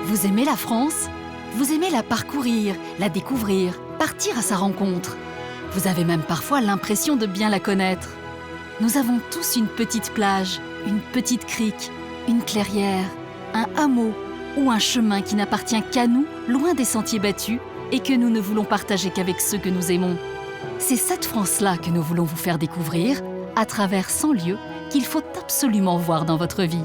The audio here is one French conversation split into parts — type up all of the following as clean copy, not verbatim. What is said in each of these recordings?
Vous aimez la France? Vous aimez la parcourir, la découvrir, partir à sa rencontre. Vous avez même parfois l'impression de bien la connaître. Nous avons tous une petite plage, une petite crique, une clairière, un hameau ou un chemin qui n'appartient qu'à nous, loin des sentiers battus, et que nous ne voulons partager qu'avec ceux que nous aimons. C'est cette France-là que nous voulons vous faire découvrir à travers 100 lieux qu'il faut absolument voir dans votre vie.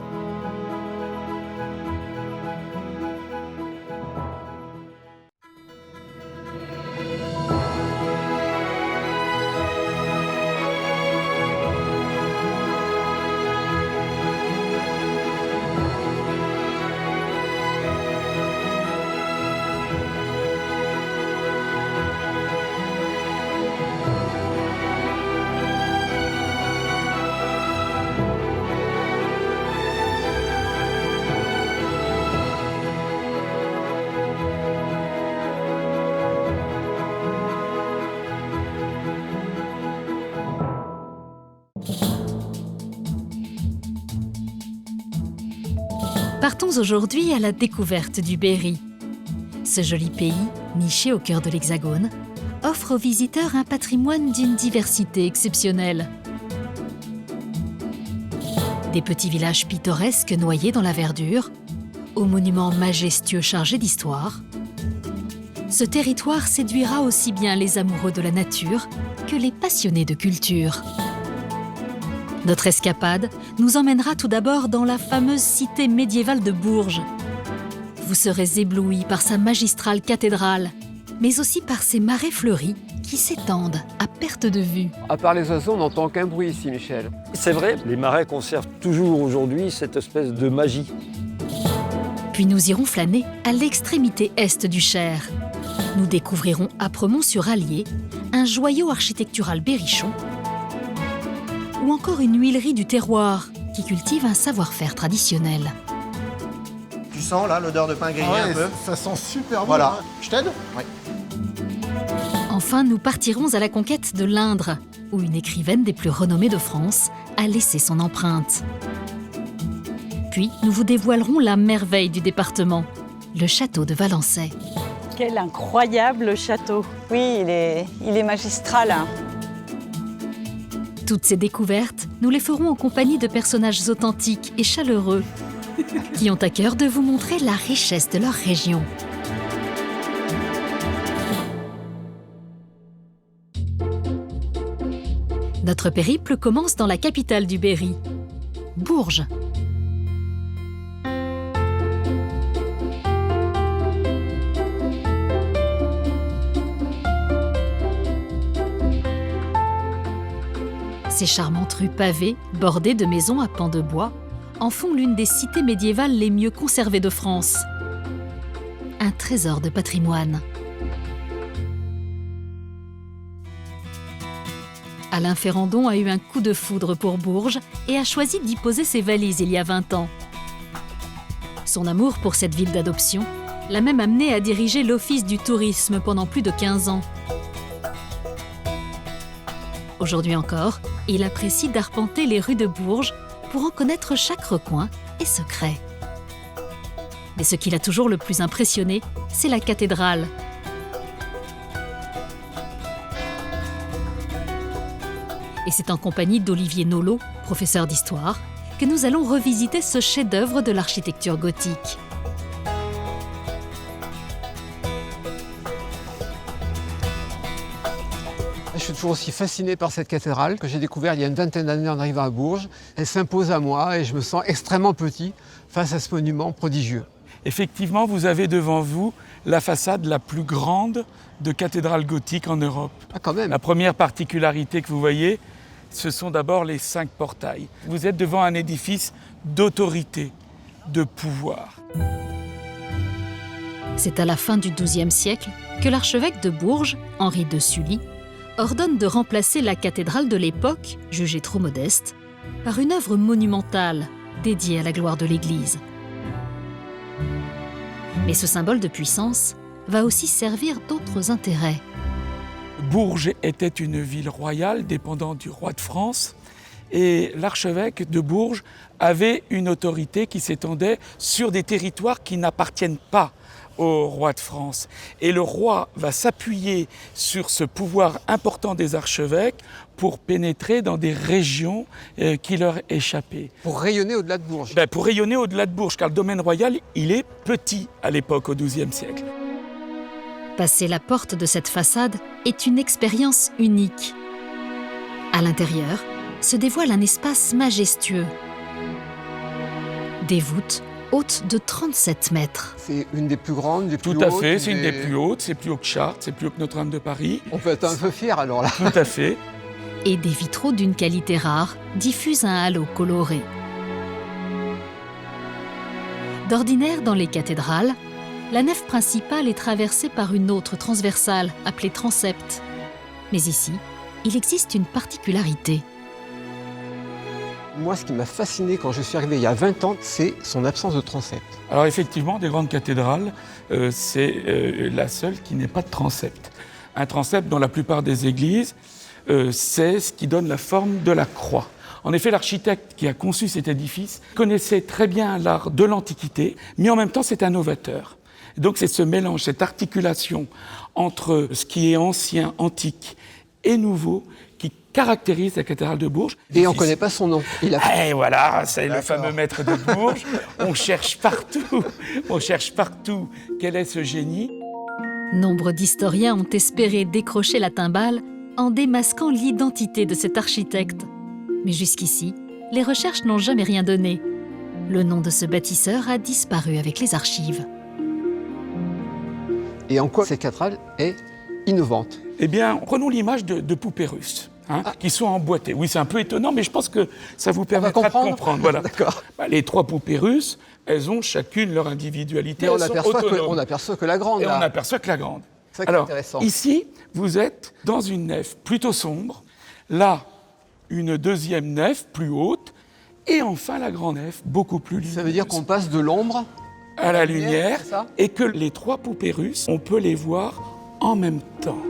Partons aujourd'hui à la découverte du Berry. Ce joli pays, niché au cœur de l'Hexagone, offre aux visiteurs un patrimoine d'une diversité exceptionnelle. Des petits villages pittoresques noyés dans la verdure, aux monuments majestueux chargés d'histoire, ce territoire séduira aussi bien les amoureux de la nature que les passionnés de culture. Notre escapade nous emmènera tout d'abord dans la fameuse cité médiévale de Bourges. Vous serez éblouis par sa magistrale cathédrale, mais aussi par ses marais fleuris qui s'étendent à perte de vue. À part les oiseaux, on n'entend aucun bruit ici, Michel. C'est vrai, les marais conservent toujours aujourd'hui cette espèce de magie. Puis nous irons flâner à l'extrémité est du Cher. Nous découvrirons Apremont-sur-Allier, un joyau architectural berrichon, ou encore une huilerie du terroir qui cultive un savoir-faire traditionnel. Tu sens là l'odeur de pain grillé un peu? Ça sent super bon. Voilà. Hein. Je t'aide? Oui. Enfin, nous partirons à la conquête de l'Indre, où une écrivaine des plus renommées de France a laissé son empreinte. Puis, nous vous dévoilerons la merveille du département, le château de Valençay. Quel incroyable château! Oui, il est magistral. Hein. Toutes ces découvertes, nous les ferons en compagnie de personnages authentiques et chaleureux qui ont à cœur de vous montrer la richesse de leur région. Notre périple commence dans la capitale du Berry, Bourges. Ces charmantes rues pavées, bordées de maisons à pans de bois, en font l'une des cités médiévales les mieux conservées de France. Un trésor de patrimoine. Alain Ferrandon a eu un coup de foudre pour Bourges et a choisi d'y poser ses valises il y a 20 ans. Son amour pour cette ville d'adoption l'a même amené à diriger l'Office du tourisme pendant plus de 15 ans. Aujourd'hui encore, il apprécie d'arpenter les rues de Bourges pour en connaître chaque recoin et secret. Mais ce qui l'a toujours le plus impressionné, c'est la cathédrale. Et c'est en compagnie d'Olivier Nolot, professeur d'histoire, que nous allons revisiter ce chef-d'œuvre de l'architecture gothique. Je suis toujours aussi fasciné par cette cathédrale que j'ai découverte il y a une vingtaine d'années en arrivant à Bourges. Elle s'impose à moi et je me sens extrêmement petit face à ce monument prodigieux. Effectivement, vous avez devant vous la façade la plus grande de cathédrale gothique en Europe. Ah, quand même. La première particularité que vous voyez, ce sont d'abord les 5 portails. Vous êtes devant un édifice d'autorité, de pouvoir. C'est à la fin du XIIe siècle que l'archevêque de Bourges, Henri de Sully, ordonne de remplacer la cathédrale de l'époque, jugée trop modeste, par une œuvre monumentale dédiée à la gloire de l'Église. Mais ce symbole de puissance va aussi servir d'autres intérêts. Bourges était une ville royale dépendant du roi de France Et l'archevêque de Bourges avait une autorité qui s'étendait sur des territoires qui n'appartiennent pas au roi de France. Et le roi va s'appuyer sur ce pouvoir important des archevêques pour pénétrer dans des régions qui leur échappaient. Pour rayonner au-delà de Bourges. Pour rayonner au-delà de Bourges, car le domaine royal, il est petit à l'époque, au XIIe siècle. Passer la porte de cette façade est une expérience unique. À l'intérieur se dévoile un espace majestueux. Des voûtes hautes de 37 mètres. C'est une des plus grandes, des plus hautes. Tout à fait, c'est une des plus hautes, c'est plus haut que Chartres, c'est plus haut que Notre-Dame de Paris. On peut être un peu fier alors là. Tout à fait. Et des vitraux d'une qualité rare diffusent un halo coloré. D'ordinaire, dans les cathédrales, la nef principale est traversée par une autre transversale, appelée transept. Mais ici, il existe une particularité. Moi, ce qui m'a fasciné quand je suis arrivé il y a 20 ans, c'est son absence de transept. Alors effectivement, des grandes cathédrales, c'est la seule qui n'ait pas de transept. Un transept dans la plupart des églises, c'est ce qui donne la forme de la croix. En effet, l'architecte qui a conçu cet édifice connaissait très bien l'art de l'Antiquité, mais en même temps, c'est un novateur. Donc c'est ce mélange, cette articulation entre ce qui est ancien, antique et nouveau qui caractérise la cathédrale de Bourges. Et on ne connaît pas son nom. Et voilà, c'est le fameux maître de Bourges. On cherche partout quel est ce génie. Nombre d'historiens ont espéré décrocher la timbale en démasquant l'identité de cet architecte. Mais jusqu'ici, les recherches n'ont jamais rien donné. Le nom de ce bâtisseur a disparu avec les archives. Et en quoi cette cathédrale est innovante? Eh bien, prenons l'image de poupées russes, qui sont emboîtées. Oui, c'est un peu étonnant, mais je pense que ça vous permettra de comprendre. Voilà. D'accord. Les 3 poupées russes, elles ont chacune leur individualité. Et on aperçoit que la grande. Et là. on aperçoit que la grande. C'est ça qui est Alors, intéressant. ici, vous êtes dans une nef plutôt sombre. Là, une deuxième nef plus haute. Et enfin, la grande nef, beaucoup plus lumineuse. Ça veut dire qu'on passe de l'ombre à la lumière, c'est ça ? et que les 3 poupées russes, on peut les voir en même temps.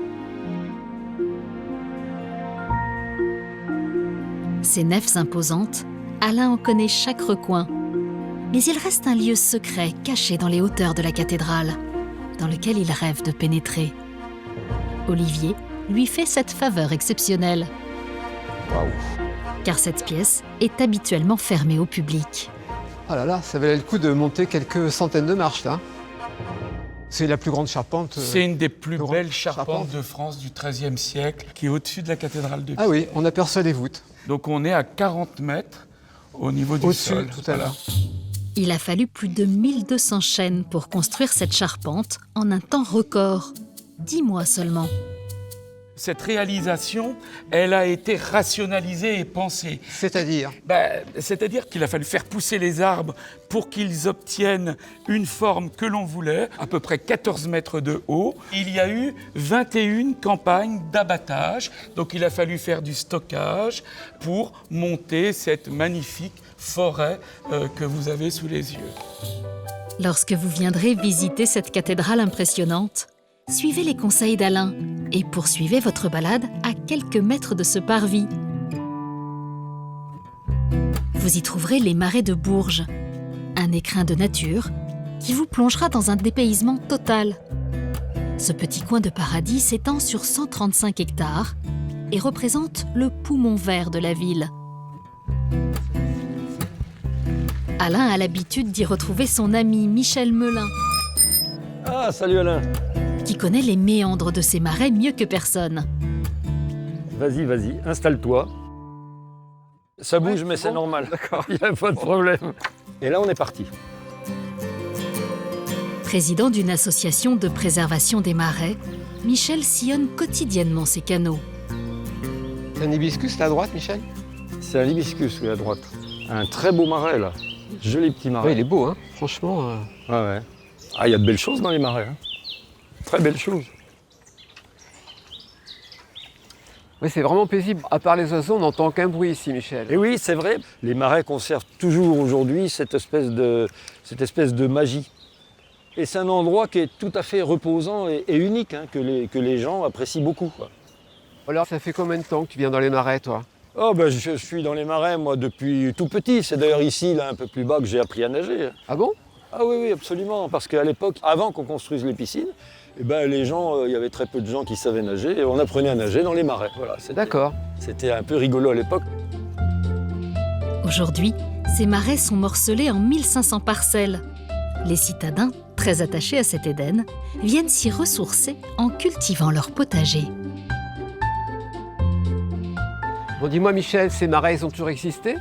Ces nefs imposantes, Alain en connaît chaque recoin. Mais il reste un lieu secret caché dans les hauteurs de la cathédrale, dans lequel il rêve de pénétrer. Olivier lui fait cette faveur exceptionnelle. Waouh. Car cette pièce est habituellement fermée au public. Ah là là, ça valait le coup de monter quelques centaines de marches là. C'est la plus grande charpente. C'est une des plus grande belles charpentes de France du XIIIe siècle, qui est au-dessus de la cathédrale de Pise. Ah oui, on aperçoit les voûtes. Donc on est à 40 mètres au niveau du sol. Au-dessus, tout à l'heure. Il a fallu plus de 1200 chênes pour construire cette charpente en un temps record. 10 mois seulement. Cette réalisation, elle a été rationalisée et pensée. C'est-à-dire C'est-à-dire qu'il a fallu faire pousser les arbres pour qu'ils obtiennent une forme que l'on voulait, à peu près 14 mètres de haut. Il y a eu 21 campagnes d'abattage, donc il a fallu faire du stockage pour monter cette magnifique forêt que vous avez sous les yeux. Lorsque vous viendrez visiter cette cathédrale impressionnante, suivez les conseils d'Alain et poursuivez votre balade à quelques mètres de ce parvis. Vous y trouverez les marais de Bourges, un écrin de nature qui vous plongera dans un dépaysement total. Ce petit coin de paradis s'étend sur 135 hectares et représente le poumon vert de la ville. Alain a l'habitude d'y retrouver son ami Michel Melin. Ah, salut Alain. Qui connaît les méandres de ces marais mieux que personne. Vas-y, installe-toi. Ça bouge, mais c'est normal. D'accord. Il n'y a pas de problème. Et là, on est parti. Président d'une association de préservation des marais, Michel sillonne quotidiennement ces canaux. c'est un hibiscus là à droite, Michel? C'est un hibiscus, oui, à droite. Un très beau marais, là. Joli petit marais. Oui, il est beau, hein. Franchement. Ouais. Ah, il y a de belles choses dans les marais. Hein. Très belles choses. Oui, c'est vraiment paisible. À part les oiseaux, on n'entend qu'un bruit ici, Michel. Et oui, c'est vrai. Les marais conservent toujours aujourd'hui cette espèce de magie. Et c'est un endroit qui est tout à fait reposant et unique, hein, que les gens apprécient beaucoup, quoi. Alors, ça fait combien de temps que tu viens dans les marais, toi? Oh ben je suis dans les marais moi depuis tout petit. C'est d'ailleurs ici, là un peu plus bas, que j'ai appris à nager. Ah bon? Ah oui, oui, absolument. Parce qu'à l'époque, avant qu'on construise les piscines, eh ben, les gens, il y avait très peu de gens qui savaient nager et on apprenait à nager dans les marais. Voilà, D'accord. C'était un peu rigolo à l'époque. Aujourd'hui, ces marais sont morcelés en 1500 parcelles. Les citadins, très attachés à cet Éden, viennent s'y ressourcer en cultivant leur potager. Bon, dis-moi Michel, ces marais, ils ont toujours existé?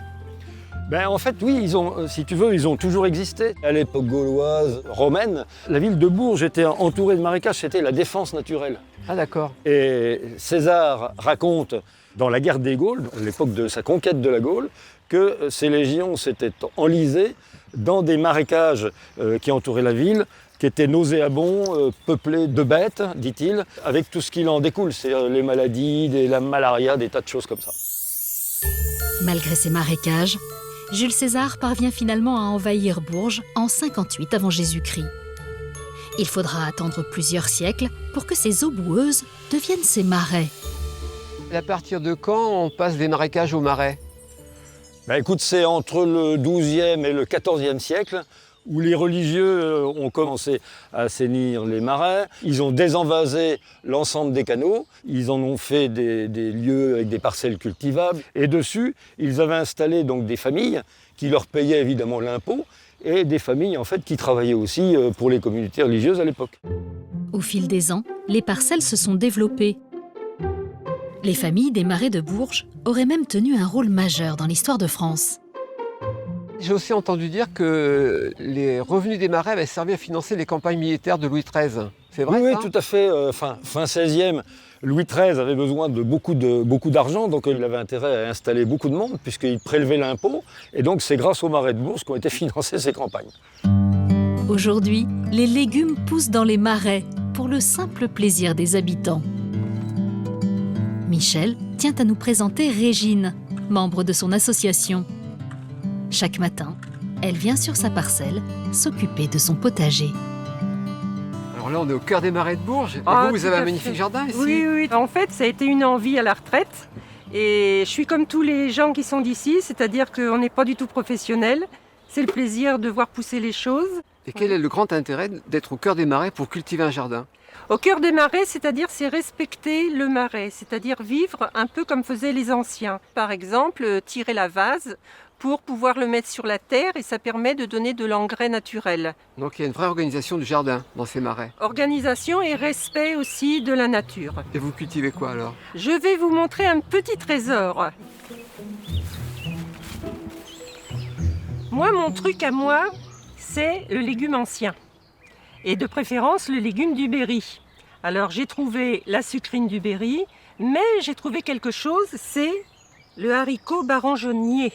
Ben, en fait, oui, si tu veux, ils ont toujours existé. À l'époque gauloise, romaine, la ville de Bourges était entourée de marécages, c'était la défense naturelle. Ah d'accord. Et César raconte dans la guerre des Gaules, à l'époque de sa conquête de la Gaule, que ces légions s'étaient enlisées dans des marécages qui entouraient la ville, qui étaient nauséabonds, peuplés de bêtes, dit-il, avec tout ce qui en découle, c'est-à-dire les maladies, la malaria, des tas de choses comme ça. Malgré ces marécages, Jules César parvient finalement à envahir Bourges en 58 avant Jésus-Christ. Il faudra attendre plusieurs siècles pour que ces eaux boueuses deviennent ces marais. Et à partir de quand on passe des marécages aux marais? Ben, écoute, c'est entre le XIIe et le XIVe siècle où les religieux ont commencé à assainir les marais. Ils ont désenvasé l'ensemble des canaux, ils en ont fait des lieux avec des parcelles cultivables. Et dessus, ils avaient installé donc des familles qui leur payaient évidemment l'impôt et des familles en fait qui travaillaient aussi pour les communautés religieuses à l'époque. Au fil des ans, les parcelles se sont développées. Les familles des marais de Bourges auraient même tenu un rôle majeur dans l'histoire de France. J'ai aussi entendu dire que les revenus des marais avaient servi à financer les campagnes militaires de Louis XIII. C'est vrai Oui, ça? oui, tout à fait. Fin XVIe, Louis XIII avait besoin de beaucoup d'argent, donc il avait intérêt à installer beaucoup de monde puisqu'il prélevait l'impôt. Et donc c'est grâce aux marais de Bourges qu'ont été financées ces campagnes. Aujourd'hui, les légumes poussent dans les marais pour le simple plaisir des habitants. Michel tient à nous présenter Régine, membre de son association. Chaque matin, elle vient sur sa parcelle s'occuper de son potager. Alors là, on est au cœur des marais de Bourges. Et Ah, vous tout avez à un magnifique fait. jardin ici. Oui, oui. En fait, ça a été une envie à la retraite. Et je suis comme tous les gens qui sont d'ici, c'est-à-dire qu'on n'est pas du tout professionnel. C'est le plaisir de voir pousser les choses. Et quel est le grand intérêt d'être au cœur des marais pour cultiver un jardin? Au cœur des marais, c'est-à-dire c'est respecter le marais, c'est-à-dire vivre un peu comme faisaient les anciens. Par exemple, tirer la vase pour pouvoir le mettre sur la terre et ça permet de donner de l'engrais naturel. Donc il y a une vraie organisation du jardin dans ces marais. Organisation et respect aussi de la nature. Et vous cultivez quoi alors? Je vais vous montrer un petit trésor. Moi, mon truc à moi, c'est le légume ancien. Et de préférence, le légume du Berry. Alors, j'ai trouvé la sucrine du Berry, mais j'ai trouvé quelque chose, c'est le haricot barangeonnier.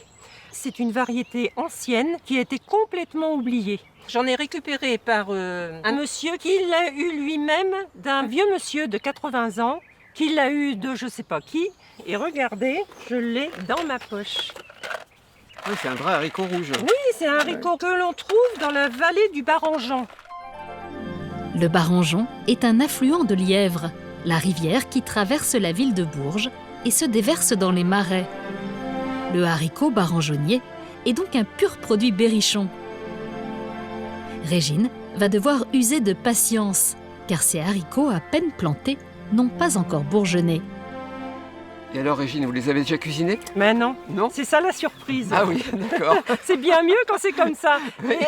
C'est une variété ancienne qui a été complètement oubliée. J'en ai récupéré par un monsieur qui l'a eu lui-même d'un vieux monsieur de 80 ans, qui l'a eu de je sais pas qui. Et regardez, je l'ai dans ma poche. Oui, c'est un vrai haricot rouge. Oui, c'est un haricot que l'on trouve dans la vallée du Barangeon. Le Barangeon est un affluent de l'Yèvre, la rivière qui traverse la ville de Bourges et se déverse dans les marais. Le haricot barangeonnier est donc un pur produit berrichon. Régine va devoir user de patience, car ces haricots à peine plantés n'ont pas encore bourgeonné. Et alors Régine, vous les avez déjà cuisinés? Mais non, Non? c'est ça la surprise. Ah oui, d'accord. C'est bien mieux quand c'est comme ça.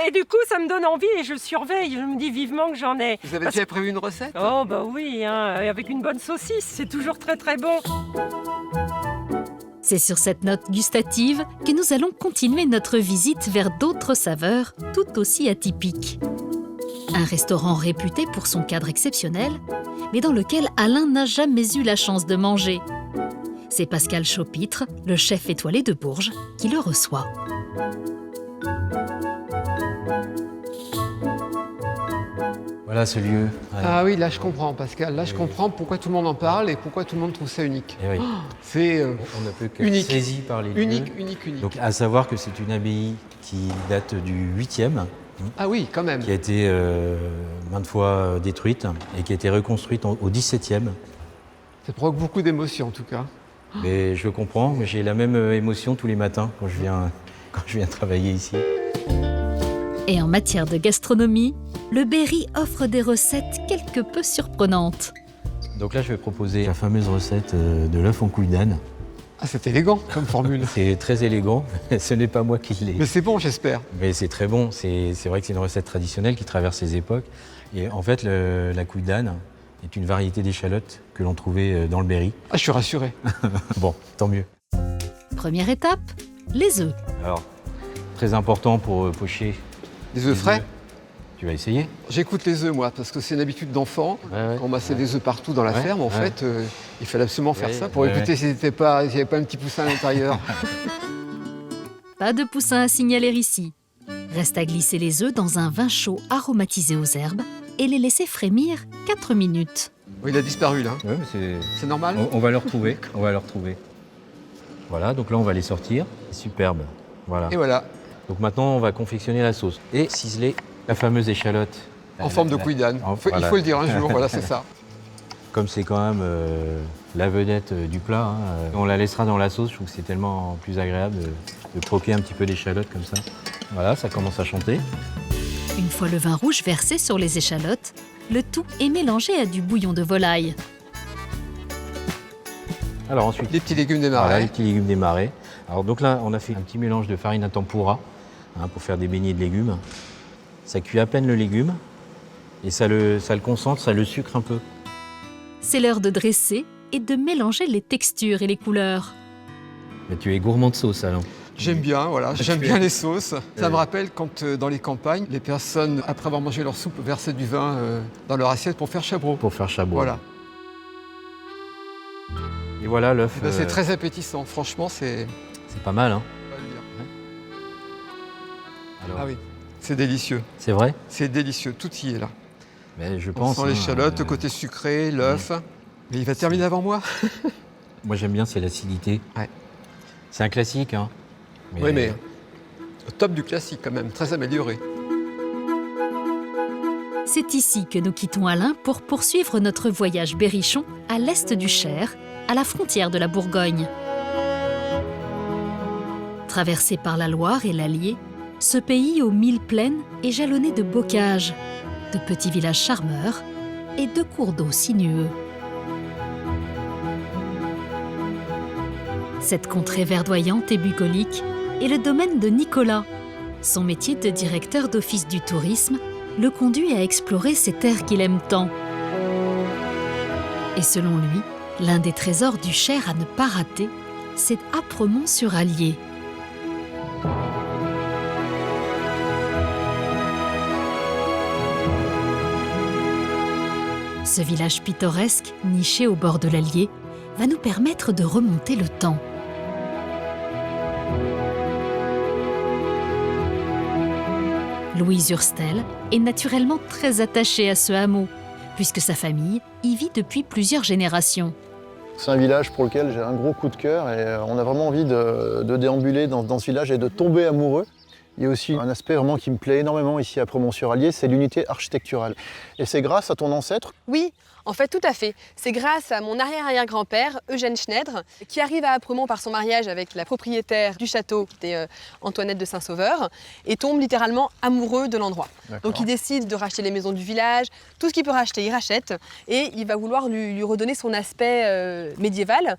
Et du coup, ça me donne envie et je surveille. Je me dis vivement que j'en ai. Vous avez déjà prévu une recette? Oh bah oui, hein, avec une bonne saucisse, c'est toujours très très bon. C'est sur cette note gustative que nous allons continuer notre visite vers d'autres saveurs tout aussi atypiques. Un restaurant réputé pour son cadre exceptionnel, mais dans lequel Alain n'a jamais eu la chance de manger. C'est Pascal Chaupitre, le chef étoilé de Bourges, qui le reçoit. Voilà ce lieu. Ouais. Ah oui, là je comprends Pascal, là je comprends pourquoi tout le monde en parle et pourquoi tout le monde trouve ça unique. Et oui. C'est On ne peut qu'être unique. saisi par les lieux. unique. Donc à savoir que c'est une abbaye qui date du 8e, Ah oui, quand même. qui a été maintes fois détruite et qui a été reconstruite au 17e. Ça provoque beaucoup d'émotions en tout cas. Mais je le comprends, mais j'ai la même émotion tous les matins quand je viens travailler ici. Et en matière de gastronomie, le Berry offre des recettes quelque peu surprenantes. Donc là, je vais proposer la fameuse recette de l'œuf en couille d'âne. Ah, c'est élégant comme formule. C'est très élégant, ce n'est pas moi qui l'ai. Mais c'est bon, j'espère. Mais c'est très bon, c'est vrai que c'est une recette traditionnelle qui traverse les époques. Et en fait, la couille d'âne est une variété d'échalotes que l'on trouvait dans le Berry. Ah, je suis rassuré. Bon, tant mieux. Première étape, les œufs. Alors, très important pour pocher. Des œufs frais. Tu vas essayer? J'écoute les œufs, moi, parce que c'est une habitude d'enfant. Ouais. On massait des œufs partout dans la ferme, en fait. Il fallait absolument faire ça pour Ouais. écouter s'il n'y avait pas un petit poussin à l'intérieur. Pas de poussin à signaler ici. Reste à glisser les œufs dans un vin chaud aromatisé aux herbes et les laisser frémir 4 minutes. Oui, il a disparu, là. Ouais, mais C'est normal? on va le retrouver. Voilà, donc là, on va les sortir. Superbe. Voilà. Et voilà, Donc maintenant, on va confectionner la sauce et ciseler la fameuse échalote. en forme de couille d'âne. Il faut le dire un jour, voilà, c'est ça. Comme c'est quand même la vedette du plat, on la laissera dans la sauce. Je trouve que c'est tellement plus agréable de croquer un petit peu l'échalote comme ça. Voilà, ça commence à chanter. Une fois le vin rouge versé sur les échalotes, le tout est mélangé à du bouillon de volaille. Alors ensuite, Les petits légumes des marais. voilà, les petits légumes des marais. Alors donc là, on a fait un petit mélange de farine à tempura pour faire des beignets de légumes. Ça cuit à peine le légume et ça le concentre, ça le sucre un peu. C'est l'heure de dresser et de mélanger les textures et les couleurs. Mais tu es gourmand de sauce, Alain. J'aime bien, voilà. J'aime bien les sauces. Ça me rappelle quand, dans les campagnes, les personnes, après avoir mangé leur soupe, versaient du vin dans leur assiette pour faire chabot. Pour faire chabot. Voilà. Et voilà l'œuf. Eh ben, c'est très appétissant. Franchement, c'est... C'est pas mal, hein. on va le dire. Alors, Ah oui, c'est délicieux. c'est vrai. C'est délicieux. Tout y est là. Mais je On pense. sent l'échalote, le côté sucré, l'œuf. Mais il va terminer avant moi. Moi, j'aime bien, c'est l'acidité. Ouais. C'est un classique, hein. Oui, mais au top du classique quand même, très amélioré. C'est ici que nous quittons Alain pour poursuivre notre voyage berrichon à l'est du Cher, à la frontière de la Bourgogne. Traversé par la Loire et l'Allier, ce pays aux 1000 plaines est jalonné de bocages, de petits villages charmeurs et de cours d'eau sinueux. Cette contrée verdoyante et bucolique est le domaine de Nicolas. Son métier de directeur d'office du tourisme le conduit à explorer ces terres qu'il aime tant. Et selon lui, l'un des trésors du Cher à ne pas rater, c'est Apremont-sur-Allier. Ce village pittoresque, niché au bord de l'Allier, va nous permettre de remonter le temps. Louise Hurstel est naturellement très attachée à ce hameau, puisque sa famille y vit depuis plusieurs générations. C'est un village pour lequel j'ai un gros coup de cœur et on a vraiment envie de déambuler dans ce village et de tomber amoureux. Il y a aussi un aspect vraiment qui me plaît énormément ici à Apremont-sur-Allier, c'est l'unité architecturale. Et c'est grâce à ton ancêtre. Oui, en fait, tout à fait. C'est grâce à mon arrière-arrière-grand-père, Eugène Schneider, qui arrive à Apremont par son mariage avec la propriétaire du château, qui était Antoinette de Saint-Sauveur, et tombe littéralement amoureux de l'endroit. Donc il décide de racheter les maisons du village, tout ce qu'il peut racheter, il rachète, et il va vouloir lui redonner son aspect médiéval,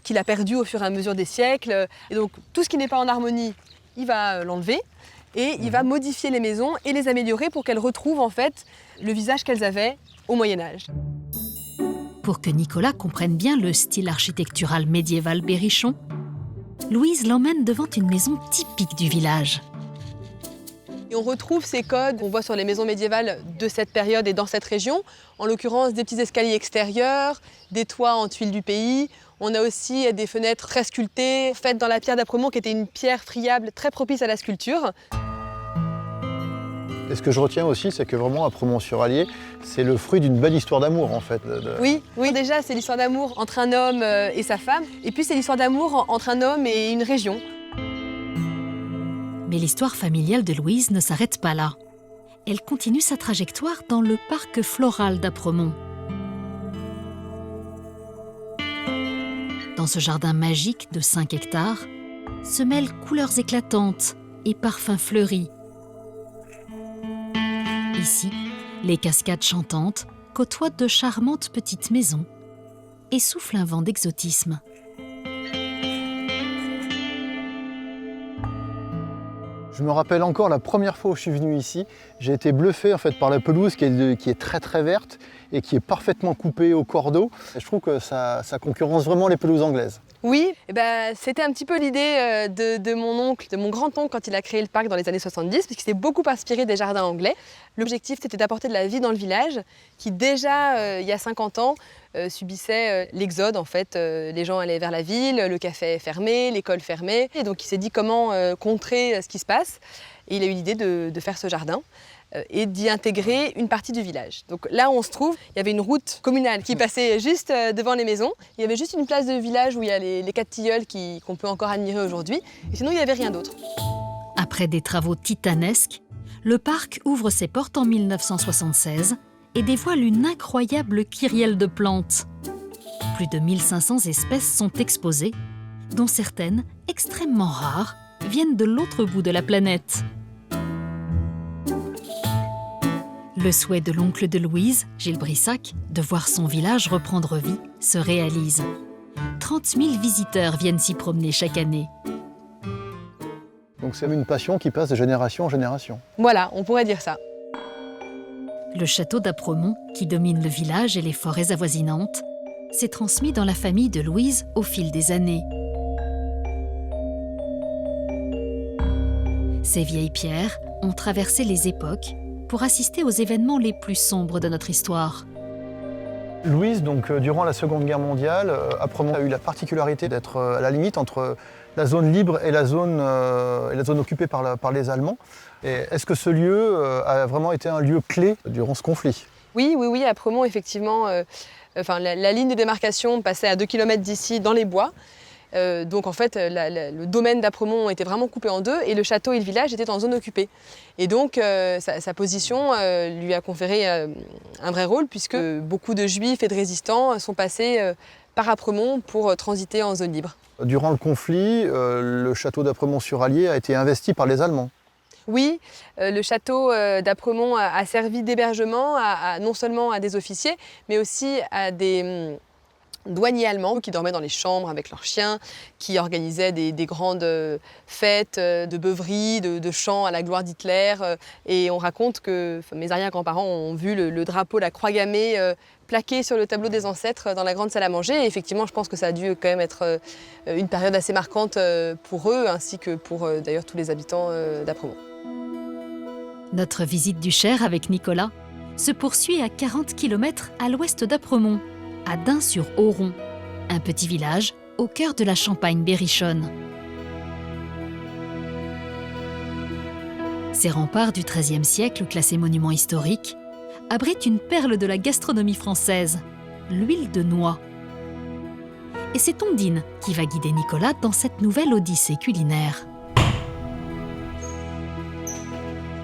qu'il a perdu au fur et à mesure des siècles. Et donc tout ce qui n'est pas en harmonie, il va l'enlever et il va modifier les maisons et les améliorer pour qu'elles retrouvent en fait le visage qu'elles avaient au Moyen-Âge. Pour que Nicolas comprenne bien le style architectural médiéval berrichon, Louise l'emmène devant une maison typique du village. Et on retrouve ces codes qu'on voit sur les maisons médiévales de cette période et dans cette région, en l'occurrence des petits escaliers extérieurs, des toits en tuiles du pays. On a aussi des fenêtres très sculptées, faites dans la pierre d'Apremont, qui était une pierre friable très propice à la sculpture. Et ce que je retiens aussi, c'est que vraiment Apremont-sur-Allier, c'est le fruit d'une belle histoire d'amour en fait. Oui, déjà c'est l'histoire d'amour entre un homme et sa femme, et puis c'est l'histoire d'amour entre un homme et une région. Mais l'histoire familiale de Louise ne s'arrête pas là. Elle continue sa trajectoire dans le parc floral d'Apremont. Dans ce jardin magique de 5 hectares, se mêlent couleurs éclatantes et parfums fleuris. Ici, les cascades chantantes côtoient de charmantes petites maisons et soufflent un vent d'exotisme. Je me rappelle encore la première fois où je suis venu ici, j'ai été bluffé en fait par la pelouse qui est très très verte et qui est parfaitement coupée au cordeau. Et je trouve que ça concurrence vraiment les pelouses anglaises. Oui, c'était un petit peu l'idée de mon oncle, de mon grand-oncle quand il a créé le parc dans les années 70, puisqu'il s'est beaucoup inspiré des jardins anglais. L'objectif, c'était d'apporter de la vie dans le village, qui déjà, il y a 50 ans, subissait l'exode. En fait, les gens allaient vers la ville, le café fermé, l'école fermée. Et donc il s'est dit comment contrer ce qui se passe. Et il a eu l'idée de faire ce jardin et d'y intégrer une partie du village. Donc là où on se trouve, il y avait une route communale qui passait juste devant les maisons. Il y avait juste une place de village où il y a les 4 tilleuls qu'on peut encore admirer aujourd'hui. Et sinon, il n'y avait rien d'autre. Après des travaux titanesques, le parc ouvre ses portes en 1976 et dévoile une incroyable kyrielle de plantes. Plus de 1500 espèces sont exposées, dont certaines, extrêmement rares, viennent de l'autre bout de la planète. Le souhait de l'oncle de Louise, Gilles Brissac, de voir son village reprendre vie, se réalise. 30 000 visiteurs viennent s'y promener chaque année. Donc c'est une passion qui passe de génération en génération. Voilà, on pourrait dire ça. Le château d'Apremont, qui domine le village et les forêts avoisinantes, s'est transmis dans la famille de Louise au fil des années. Ces vieilles pierres ont traversé les époques pour assister aux événements les plus sombres de notre histoire. Louise, donc, durant la Seconde Guerre mondiale, Apremont a eu la particularité d'être à la limite entre la zone libre et la zone occupée par les Allemands. Est-ce que ce lieu a vraiment été un lieu clé durant ce conflit? Oui, Apremont, effectivement, la ligne de démarcation passait à 2 km d'ici dans les bois. Donc en fait, le domaine d'Apremont était vraiment coupé en deux et le château et le village étaient en zone occupée. Et donc sa position lui a conféré un vrai rôle puisque beaucoup de juifs et de résistants sont passés par Apremont pour transiter en zone libre. Durant le conflit, le château d'Apremont-sur-Allier a été investi par les Allemands. Oui, le château d'Apremont a servi d'hébergement non seulement à des officiers, mais aussi à des douaniers allemands qui dormaient dans les chambres avec leurs chiens, qui organisaient des grandes fêtes de beuveries, de chants à la gloire d'Hitler. Et on raconte que mes arrière-grands-parents ont vu le drapeau, la croix gammée, plaqué sur le tableau des ancêtres dans la grande salle à manger. Et effectivement, je pense que ça a dû quand même être une période assez marquante pour eux, ainsi que pour d'ailleurs tous les habitants d'Apremont. Notre visite du Cher avec Nicolas se poursuit à 40 km à l'ouest d'Apremont, à Dun-sur-Auron, un petit village au cœur de la Champagne berrichonne. Ces remparts du XIIIe siècle, classés monument historique, abritent une perle de la gastronomie française, l'huile de noix. Et c'est Ondine qui va guider Nicolas dans cette nouvelle odyssée culinaire.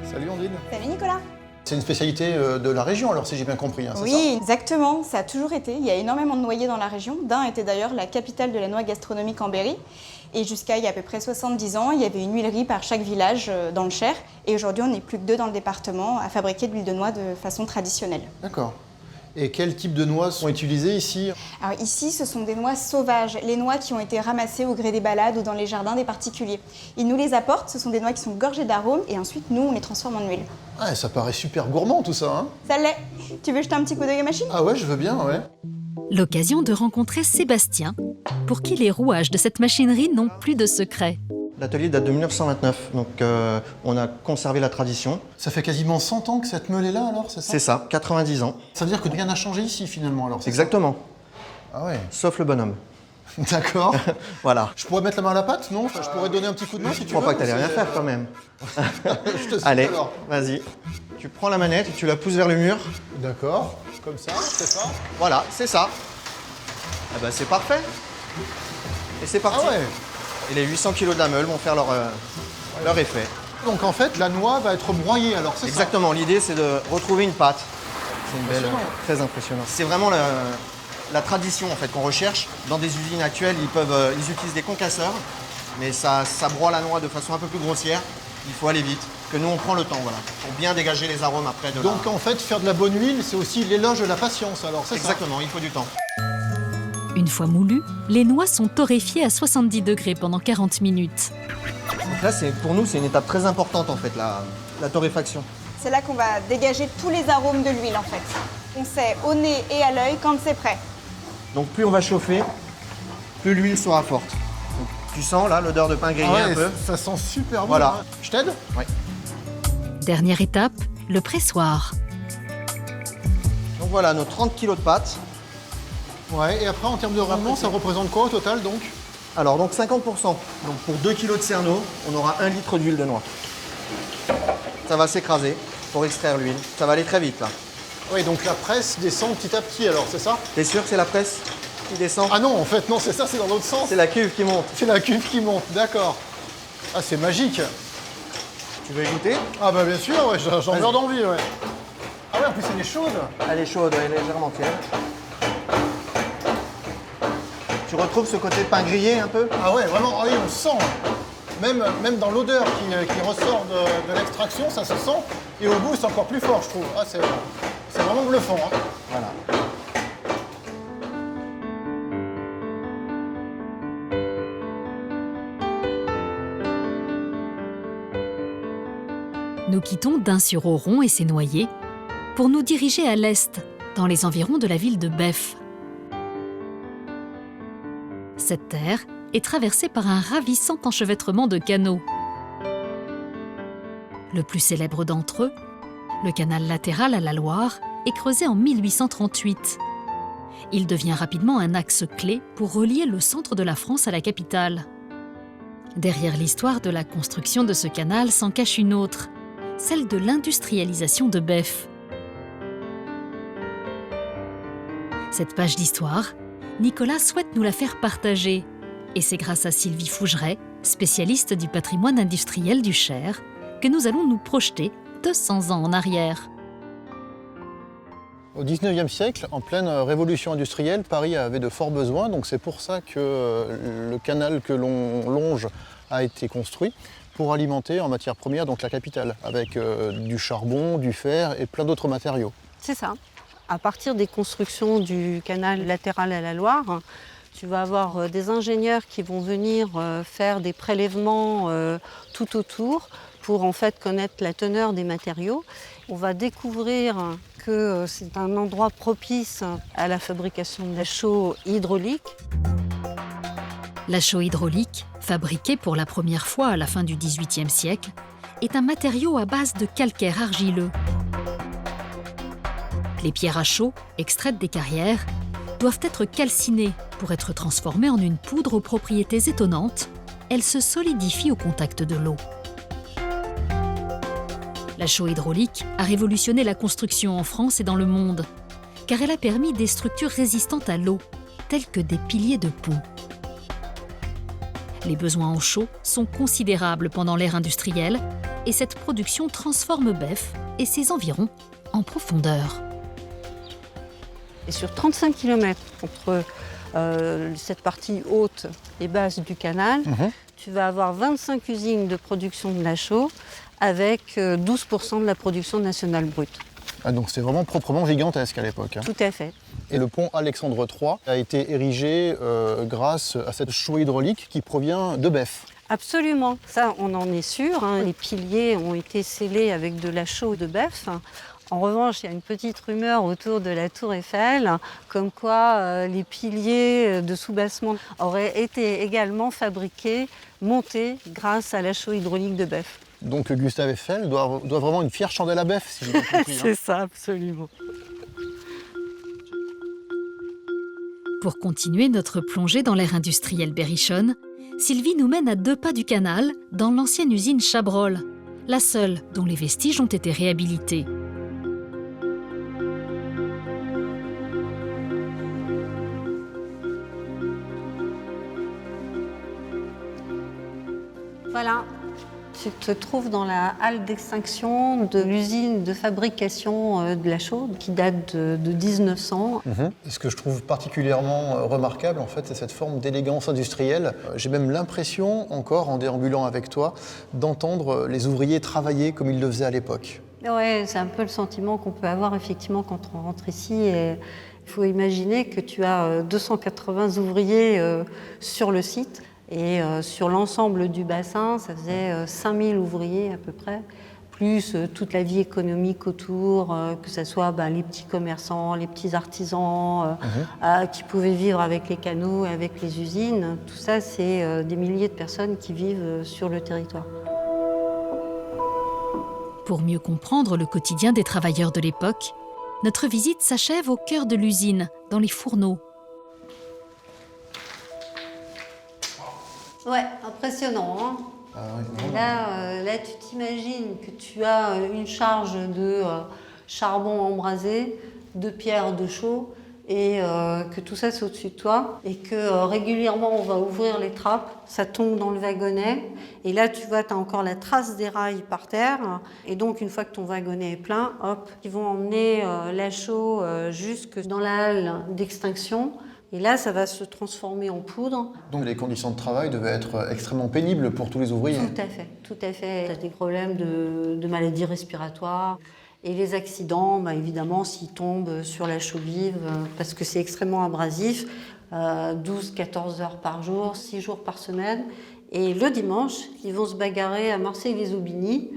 Salut Ondine. Salut Nicolas. C'est une spécialité de la région, alors si j'ai bien compris, hein, c'est ça? Oui, exactement, ça a toujours été. Il y a énormément de noyers dans la région. Dun était d'ailleurs la capitale de la noix gastronomique en Berry. Et jusqu'à il y a à peu près 70 ans, il y avait une huilerie par chaque village dans le Cher. Et aujourd'hui, on n'est plus que 2 dans le département à fabriquer de l'huile de noix de façon traditionnelle. D'accord. Et quel type de noix sont utilisées ici? Alors ici, ce sont des noix sauvages, les noix qui ont été ramassées au gré des balades ou dans les jardins des particuliers. Ils nous les apportent, ce sont des noix qui sont gorgées d'arômes et ensuite, nous, on les transforme en huile. Ah, ça paraît super gourmand tout ça, hein? Ça l'est. Tu veux jeter un petit coup d'œil à la machine? Ah ouais, je veux bien, ouais. L'occasion de rencontrer Sébastien, pour qui les rouages de cette machinerie n'ont plus de secret. L'atelier date de 1929, donc on a conservé la tradition. Ça fait quasiment 100 ans que cette meule est là alors, c'est ça? C'est ça, 90 ans. Ça veut dire que rien n'a changé ici finalement alors, c'est Exactement. ça? Ah ouais. Sauf le bonhomme. D'accord. Voilà. Je pourrais mettre la main à la pâte, non? Enfin, je pourrais donner un petit coup de main si tu veux. Je crois pas que t'allais rien faire quand même. Je te suis Allez, alors. vas-y. Tu prends la manette et tu la pousses vers le mur. D'accord. Comme ça, c'est ça? Voilà, c'est ça. Ah bah c'est parfait. Et c'est parti. Ah ouais. Et les 800 kg de la meule vont faire leur effet. Donc en fait, la noix va être broyée alors, c'est ça? Exactement, l'idée c'est de retrouver une pâte. C'est une belle, Impressionnant. très impressionnant. C'est vraiment la tradition en fait qu'on recherche. Dans des usines actuelles, ils utilisent des concasseurs, mais ça broie la noix de façon un peu plus grossière. Il faut aller vite. Que nous, on prend le temps, voilà, pour bien dégager les arômes après de Donc en fait, faire de la bonne huile, c'est aussi l'éloge de la patience, alors c'est ça? Exactement, il faut du temps. Une fois moulues, les noix sont torréfiées à 70 degrés pendant 40 minutes. Donc là, pour nous, c'est une étape très importante en fait, la torréfaction. C'est là qu'on va dégager tous les arômes de l'huile en fait. On sait au nez et à l'œil quand c'est prêt. Donc plus on va chauffer, plus l'huile sera forte. Donc, tu sens là l'odeur de pain grillé un peu. Ça sent super bon. Voilà. Hein. Je t'aide? Oui. Dernière étape, le pressoir. Donc voilà nos 30 kg de pâtes. Ouais, et après en termes de rendement, ça représente quoi au total donc? Alors donc 50%. Donc pour 2 kg de cerneau, on aura 1 litre d'huile de noix. Ça va s'écraser pour extraire l'huile. Ça va aller très vite là. Oui, donc la presse descend petit à petit alors, c'est ça? T'es sûr que c'est la presse qui descend? Ah non, en fait, non, c'est ça, c'est dans l'autre sens. C'est la cuve qui monte. C'est la cuve qui monte, d'accord. Ah, c'est magique. Tu veux y goûter? Ah bah bien sûr, ouais, j'en meurs d'envie, ouais. Ah ouais, en plus elle est chaude. Elle est chaude, elle est légèrement tiède. Tu retrouves ce côté de pain grillé un peu? Ah ouais, vraiment, ah oui, on sent. Même dans l'odeur qui ressort de l'extraction, ça se sent. Et au goût, c'est encore plus fort, je trouve. Ah, c'est vraiment bluffant. Hein. Voilà. Nous quittons Dain-sur-Auron et ses noyers pour nous diriger à l'est, dans les environs de la ville de Bèf. Cette terre est traversée par un ravissant enchevêtrement de canaux. Le plus célèbre d'entre eux, le canal latéral à la Loire, est creusé en 1838. Il devient rapidement un axe clé pour relier le centre de la France à la capitale. Derrière l'histoire de la construction de ce canal s'en cache une autre, celle de l'industrialisation de Bèf. Cette page d'histoire, Nicolas souhaite nous la faire partager, et c'est grâce à Sylvie Fougeret, spécialiste du patrimoine industriel du Cher, que nous allons nous projeter 200 ans en arrière. Au XIXe siècle, en pleine révolution industrielle, Paris avait de forts besoins, donc c'est pour ça que le canal que l'on longe a été construit pour alimenter en matière première donc la capitale, avec du charbon, du fer et plein d'autres matériaux. C'est ça. À partir des constructions du canal latéral à la Loire, tu vas avoir des ingénieurs qui vont venir faire des prélèvements tout autour pour en fait connaître la teneur des matériaux. On va découvrir que c'est un endroit propice à la fabrication de la chaux hydraulique. La chaux hydraulique, fabriquée pour la première fois à la fin du XVIIIe siècle, est un matériau à base de calcaire argileux. Les pierres à chaux, extraites des carrières, doivent être calcinées pour être transformées en une poudre aux propriétés étonnantes. Elles se solidifient au contact de l'eau. La chaux hydraulique a révolutionné la construction en France et dans le monde, car elle a permis des structures résistantes à l'eau, telles que des piliers de pont. Les besoins en chaux sont considérables pendant l'ère industrielle, et cette production transforme Bèf et ses environs en profondeur. Et sur 35 km entre cette partie haute et basse du canal, tu vas avoir 25 usines de production de la chaux avec 12% de la production nationale brute. Ah, donc c'est vraiment proprement gigantesque à l'époque. Hein. Tout à fait. Et le pont Alexandre III a été érigé grâce à cette chaux hydraulique qui provient de Bèf. Absolument, ça on en est sûr. Hein. Les piliers ont été scellés avec de la chaux de Bèf. En revanche, il y a une petite rumeur autour de la tour Eiffel, comme quoi les piliers de soubassement auraient été également fabriqués, montés grâce à la chaux hydraulique de Bèf. Donc Gustave Eiffel doit vraiment une fière chandelle à Bèf, si j'ai bien compris. C'est ça, absolument. Pour continuer notre plongée dans l'ère industrielle berrichonne, Sylvie nous mène à 2 pas du canal, dans l'ancienne usine Chabrol, la seule dont les vestiges ont été réhabilités. Voilà, c'est se trouve dans la halle d'extinction de l'usine de fabrication de la chaude qui date de 1900. Et ce que je trouve particulièrement remarquable, en fait, c'est cette forme d'élégance industrielle. J'ai même l'impression, encore en déambulant avec toi, d'entendre les ouvriers travailler comme ils le faisaient à l'époque. Ouais, c'est un peu le sentiment qu'on peut avoir effectivement quand on rentre ici. Et il faut imaginer que tu as 280 ouvriers sur le site et sur l'ensemble du bassin, ça faisait 5000 ouvriers à peu près, plus toute la vie économique autour, que ce soit les petits commerçants, les petits artisans qui pouvaient vivre avec les canaux et avec les usines. Tout ça, c'est des milliers de personnes qui vivent sur le territoire. Pour mieux comprendre le quotidien des travailleurs de l'époque, notre visite s'achève au cœur de l'usine, dans les fourneaux. Ouais, impressionnant, hein. Et là, tu t'imagines que tu as une charge de charbon embrasé, de pierre de chaux, et que tout ça c'est au-dessus de toi, et que régulièrement on va ouvrir les trappes, ça tombe dans le wagonnet, et là tu vois, tu as encore la trace des rails par terre, et donc une fois que ton wagonnet est plein, hop, ils vont emmener la chaux jusque dans la halle d'extinction. Et là, ça va se transformer en poudre. Donc les conditions de travail devaient être extrêmement pénibles pour tous les ouvriers. Tout à fait, tout à fait. Tu as des problèmes de maladies respiratoires. Et les accidents, évidemment, s'ils tombent sur la chaux vive, parce que c'est extrêmement abrasif, 12-14 heures par jour, 6 jours par semaine. Et le dimanche, ils vont se bagarrer à Marseille-les-Aubigny,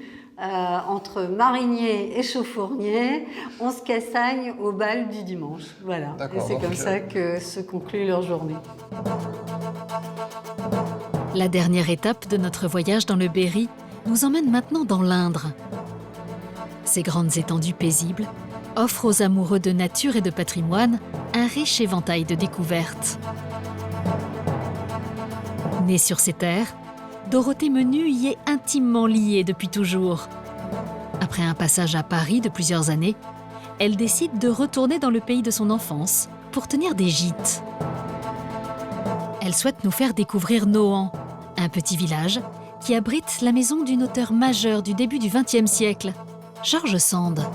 entre mariniers et chauffourniers, on se cassagne au bal du dimanche. Voilà. Et c'est comme ça que se conclut leur journée. La dernière étape de notre voyage dans le Berry nous emmène maintenant dans l'Indre. Ces grandes étendues paisibles offrent aux amoureux de nature et de patrimoine un riche éventail de découvertes. Née sur ces terres, Dorothée Menu y est intimement liée depuis toujours. Après un passage à Paris de plusieurs années, elle décide de retourner dans le pays de son enfance pour tenir des gîtes. Elle souhaite nous faire découvrir Nohant, un petit village qui abrite la maison d'une auteure majeure du début du XXe siècle, George Sand.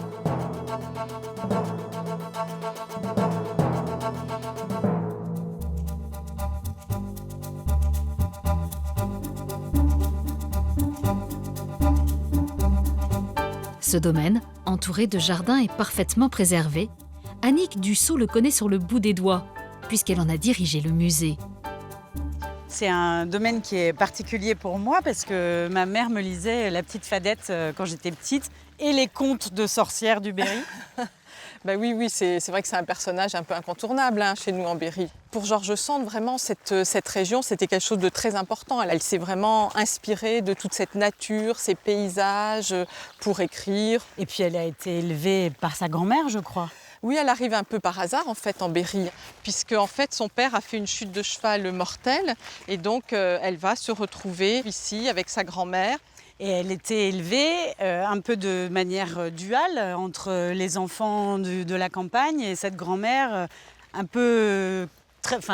Ce domaine, entouré de jardins et parfaitement préservé, Annick Dussault le connaît sur le bout des doigts, puisqu'elle en a dirigé le musée. C'est un domaine qui est particulier pour moi parce que ma mère me lisait La Petite Fadette quand j'étais petite et les contes de sorcières du Berry. Oui, c'est vrai que c'est un personnage un peu incontournable chez nous en Berry. Pour George Sand, vraiment, cette région, c'était quelque chose de très important. Elle s'est vraiment inspirée de toute cette nature, ces paysages pour écrire. Et puis elle a été élevée par sa grand-mère, je crois. Oui, elle arrive un peu par hasard en fait en Berry, puisque en fait son père a fait une chute de cheval mortelle et donc elle va se retrouver ici avec sa grand-mère. Et elle était élevée un peu de manière duale entre les enfants de la campagne et cette grand-mère un peu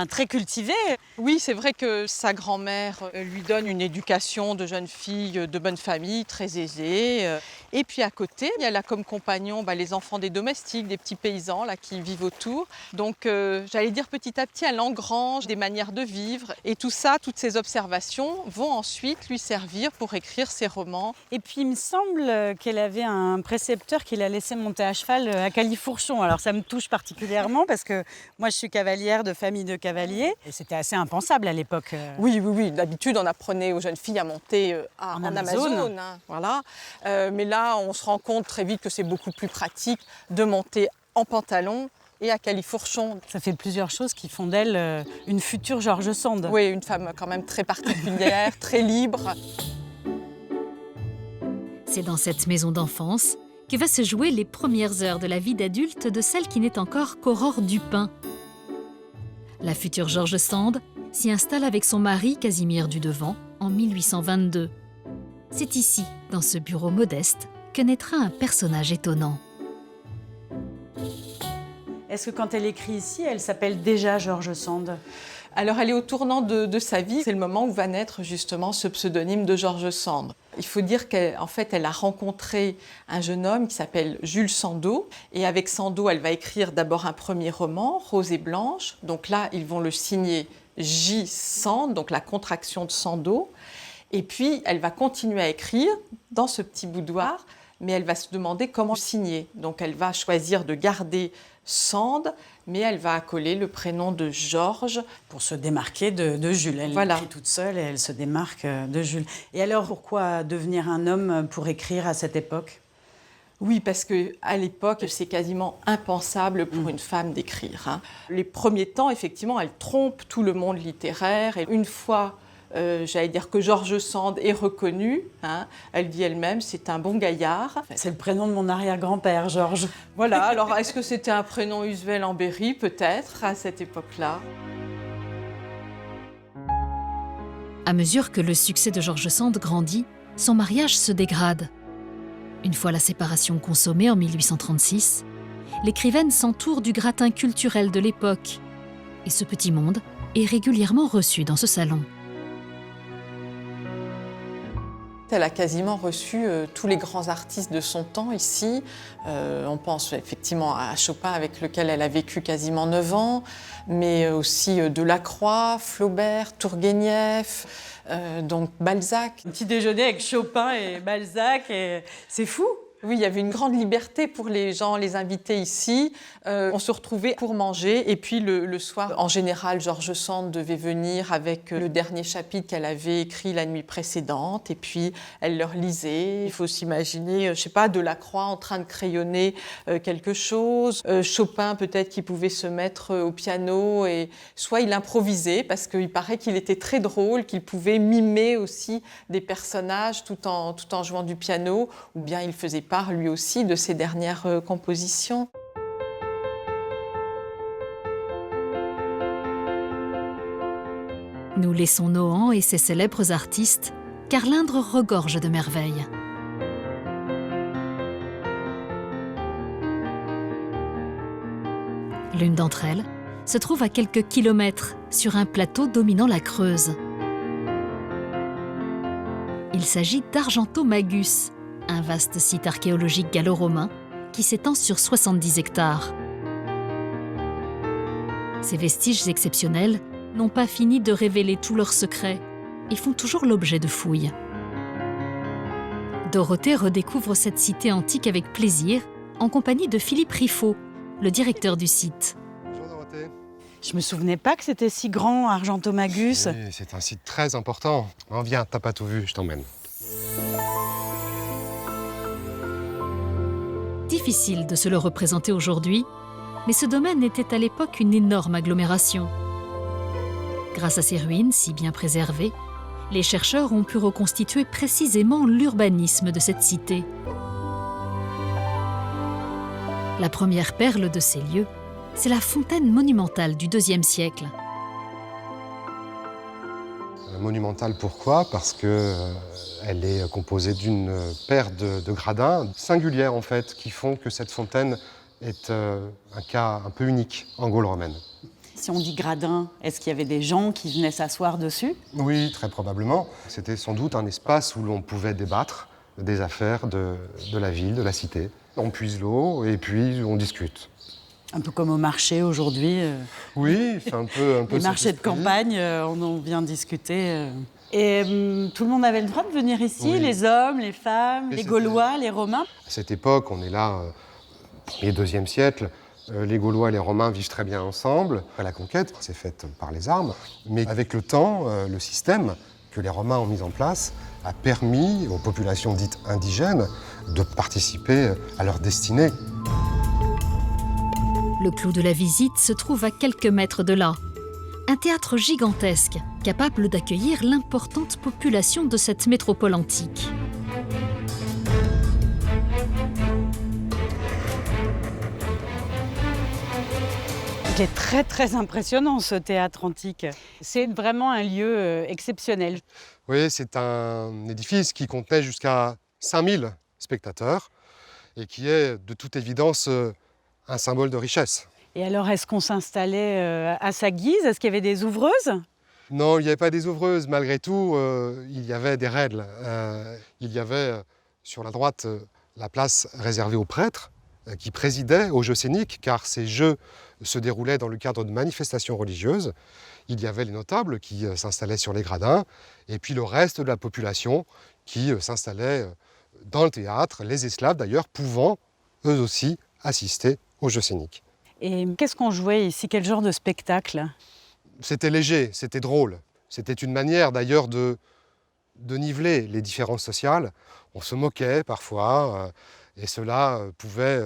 très cultivée. Oui, c'est vrai que sa grand-mère lui donne une éducation de jeune fille de bonne famille, très aisée. Et puis à côté, elle a comme compagnon les enfants des domestiques, des petits paysans là, qui vivent autour. Donc j'allais dire petit à petit, elle engrange des manières de vivre. Et tout ça, toutes ces observations vont ensuite lui servir pour écrire ses romans. Et puis il me semble qu'elle avait un précepteur qui l'a laissé monter à cheval à Califourchon. Alors ça me touche particulièrement parce que moi je suis cavalière de famille de cavaliers. Et c'était assez impensable à l'époque. Oui. D'habitude, on apprenait aux jeunes filles à monter en Amazone. Voilà. Mais là, on se rend compte très vite que c'est beaucoup plus pratique de monter en pantalon et à califourchon. Ça fait plusieurs choses qui font d'elle une future George Sand. Oui, une femme quand même très particulière, très libre. C'est dans cette maison d'enfance que va se jouer les premières heures de la vie d'adulte de celle qui n'est encore qu'Aurore Dupin. La future George Sand s'y installe avec son mari Casimir Dudevant en 1822. C'est ici, dans ce bureau modeste, que naîtra un personnage étonnant. Est-ce que quand elle écrit ici, elle s'appelle déjà George Sand ? Alors elle est au tournant de sa vie, c'est le moment où va naître justement ce pseudonyme de George Sand. Il faut dire qu'en fait, elle a rencontré un jeune homme qui s'appelle Jules Sandeau. Et avec Sandeau, elle va écrire d'abord un premier roman, Rose et Blanche. Donc là, ils vont le signer J. Sand, donc la contraction de Sandeau. Et puis, elle va continuer à écrire dans ce petit boudoir, mais elle va se demander comment signer. Donc, elle va choisir de garder Sand, mais elle va accoler le prénom de Georges. Pour se démarquer de Jules. Elle écrit toute seule et elle se démarque de Jules. Et alors, pourquoi devenir un homme pour écrire à cette époque ? Oui, parce qu'à l'époque, c'est quasiment impensable pour une femme d'écrire, hein. Les premiers temps, effectivement, elle trompe tout le monde littéraire. Et une fois, j'allais dire que George Sand est reconnu, hein, elle dit elle-même, c'est un bon gaillard. C'est le prénom de mon arrière-grand-père, Georges. Voilà, alors est-ce que c'était un prénom usuel en Berry? Peut-être, à cette époque-là. À mesure que le succès de George Sand grandit, son mariage se dégrade. Une fois la séparation consommée en 1836, l'écrivaine s'entoure du gratin culturel de l'époque. Et ce petit monde est régulièrement reçu dans ce salon. Elle a quasiment reçu tous les grands artistes de son temps ici. On pense effectivement à Chopin, avec lequel elle a vécu quasiment 9 ans, mais aussi Delacroix, Flaubert, Tourguenieff, donc Balzac. Un petit déjeuner avec Chopin et Balzac, et c'est fou. Oui, il y avait une grande liberté pour les gens, les invités ici. On se retrouvait pour manger. Et puis le soir, en général, George Sand devait venir avec le dernier chapitre qu'elle avait écrit la nuit précédente. Et puis, elle leur lisait. Il faut s'imaginer, je ne sais pas, Delacroix en train de crayonner quelque chose. Chopin, peut-être, qui pouvait se mettre au piano. Et soit il improvisait, parce qu'il paraît qu'il était très drôle, qu'il pouvait mimer aussi des personnages tout en jouant du piano. Ou bien il faisait part lui aussi de ses dernières compositions. Nous laissons Nohant et ses célèbres artistes, car l'Indre regorge de merveilles. L'une d'entre elles se trouve à quelques kilomètres, sur un plateau dominant la Creuse. Il s'agit d'Argentomagus, un vaste site archéologique gallo-romain qui s'étend sur 70 hectares. Ces vestiges exceptionnels n'ont pas fini de révéler tous leurs secrets et font toujours l'objet de fouilles. Dorothée redécouvre cette cité antique avec plaisir, en compagnie de Philippe Riffaut, le directeur du site. Bonjour Dorothée. Je me souvenais pas que c'était si grand, Argentomagus. Oui, c'est un site très important. Oh, viens, t'as pas tout vu, je t'emmène. Difficile de se le représenter aujourd'hui, mais ce domaine était à l'époque une énorme agglomération. Grâce à ces ruines si bien préservées, les chercheurs ont pu reconstituer précisément l'urbanisme de cette cité. La première perle de ces lieux, c'est la fontaine monumentale du IIe siècle. Monumentale, pourquoi? Parce qu'elle est composée d'une paire de gradins singulières en fait, qui font que cette fontaine est un cas un peu unique en Gaule romaine. Si on dit gradin, est-ce qu'il y avait des gens qui venaient s'asseoir dessus? Oui, très probablement. C'était sans doute un espace où l'on pouvait débattre des affaires de la ville, de la cité. On puise l'eau et puis on discute. Un peu comme au marché aujourd'hui. Oui, c'est un peu les marchés de campagne, on en vient discuter. Et tout le monde avait le droit de venir ici, oui. Les hommes, les femmes, les Gaulois, les Romains. À cette époque, on est là, 1er, 2e siècle. Les Gaulois et les Romains vivent très bien ensemble. La conquête s'est faite par les armes. Mais avec le temps, le système que les Romains ont mis en place a permis aux populations dites indigènes de participer à leur destinée. Le clou de la visite se trouve à quelques mètres de là. Un théâtre gigantesque, capable d'accueillir l'importante population de cette métropole antique. Il est très très impressionnant ce théâtre antique. C'est vraiment un lieu exceptionnel. Oui, c'est un édifice qui contenait jusqu'à 5000 spectateurs et qui est de toute évidence un symbole de richesse. Et alors, est-ce qu'on s'installait à sa guise? Est-ce qu'il y avait des ouvreuses? Non, il n'y avait pas des ouvreuses. Malgré tout, il y avait des règles. Il y avait sur la droite la place réservée aux prêtres qui présidaient aux jeux scéniques, car ces jeux se déroulaient dans le cadre de manifestations religieuses. Il y avait les notables qui s'installaient sur les gradins, et puis le reste de la population qui s'installait dans le théâtre, les esclaves d'ailleurs pouvant eux aussi assister aux jeux scéniques. Et qu'est-ce qu'on jouait ici? Quel genre de spectacle? C'était léger, c'était drôle. C'était une manière d'ailleurs de niveler les différences sociales. On se moquait parfois, et cela pouvait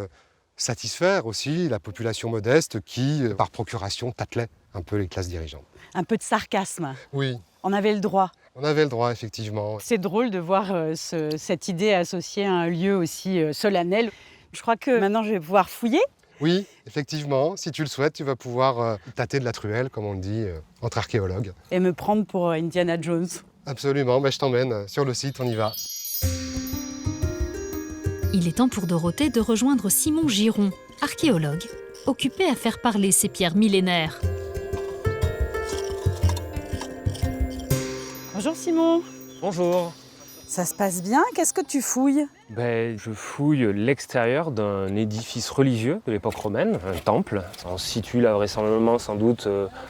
satisfaire aussi la population modeste qui, par procuration, tâtelait un peu les classes dirigeantes. Un peu de sarcasme. Oui. On avait le droit. On avait le droit, effectivement. C'est drôle de voir cette idée associée à un lieu aussi solennel. Je crois que maintenant je vais pouvoir fouiller. Oui, effectivement. Si tu le souhaites, tu vas pouvoir tâter de la truelle, comme on le dit, entre archéologues. Et me prendre pour Indiana Jones. Absolument, je t'emmène sur le site, on y va. Il est temps pour Dorothée de rejoindre Simon Giron, archéologue, occupé à faire parler ces pierres millénaires. Bonjour Simon. Bonjour. Ça se passe bien? Qu'est-ce que tu fouilles? Je fouille l'extérieur d'un édifice religieux de l'époque romaine, un temple. On se situe là vraisemblablement sans doute